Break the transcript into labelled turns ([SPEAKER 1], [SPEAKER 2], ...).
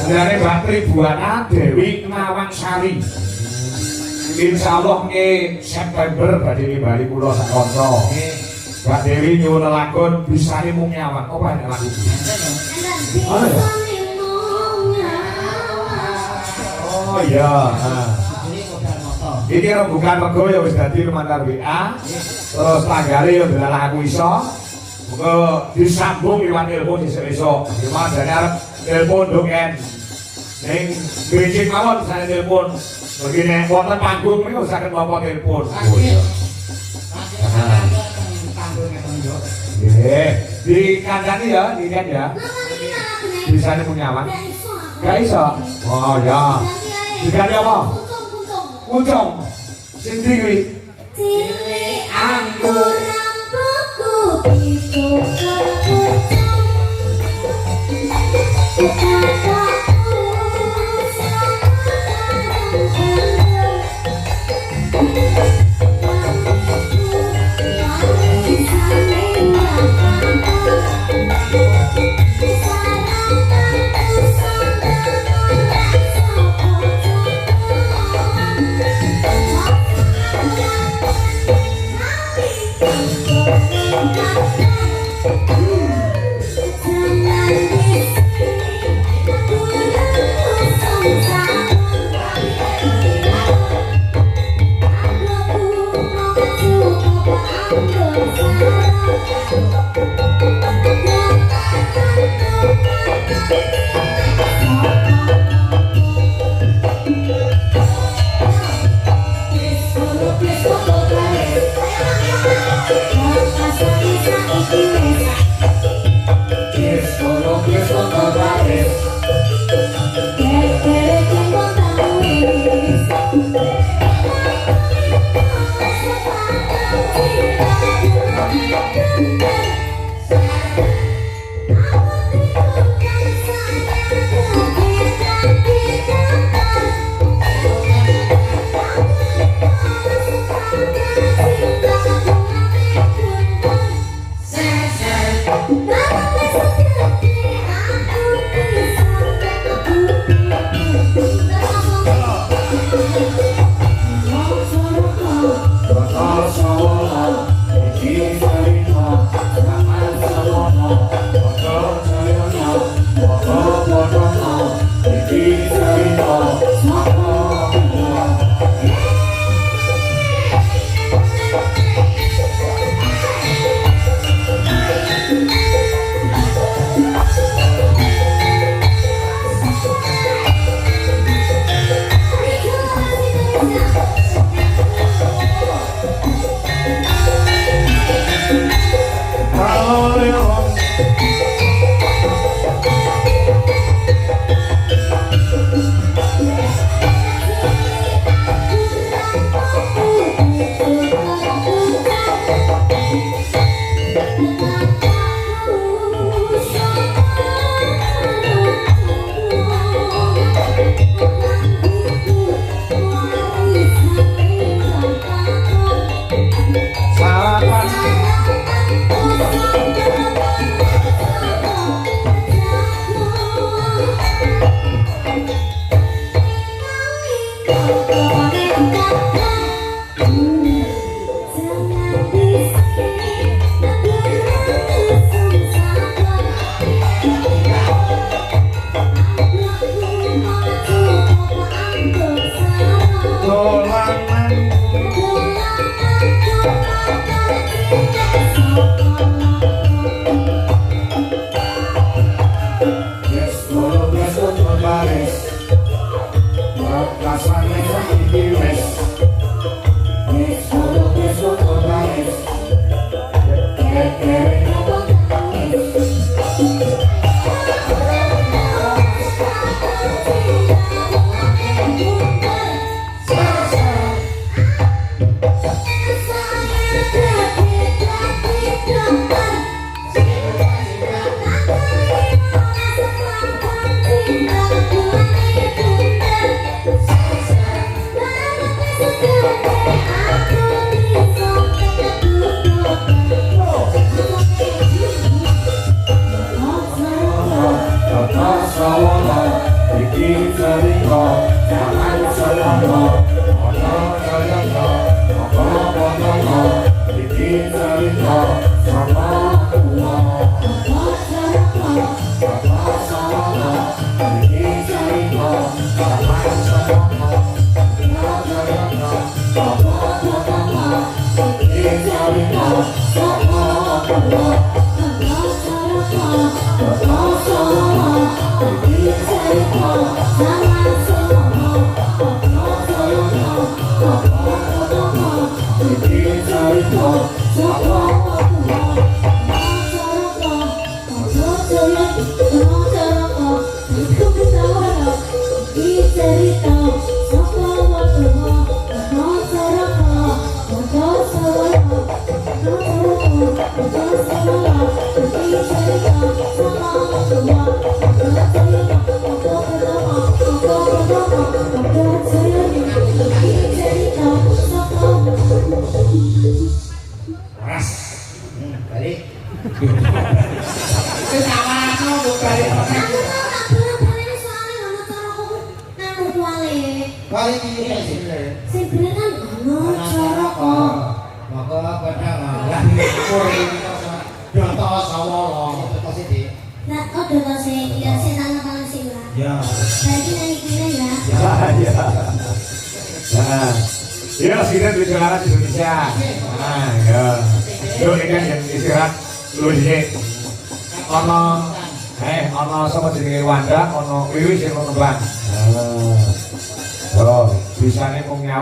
[SPEAKER 1] Dari Mbak Tribuana Dewi Nawangsari. Insyaallah ke September badhe nimbali kula sak kanca. Mbak Dewi nyuwun lelakon bisa mung nyawang. Apa nek lagu iki? Oh iya. Iki rembukan rego ya wis dadi lumantar WA. Terus tanggale ya delalah aku iso. Muga disambung liwat telepon esuk-esuk. Gimana jane arep telepon doken. Ning becik mawon saya telepon. Begini wonten panggung niku saged napa telepon. Oh iya. Nggih, dikandani ya, dikan ya. Bisane punyawang. Gak iso. Oh ya. Dikane apa? Kucing. Sing ndi kuwi? Cilik anggur rambutku itu iki cerita zaman semono ana kaya apa-apa iki cerita zaman semono Ya, kita bicara di Indonesia. Nah, ya. Yuk ini kan yang istirahat lu di sini. Ono sama jenenge Wanda, ono Wiwis yang nembang. Oh, bisa nih mau nyawa.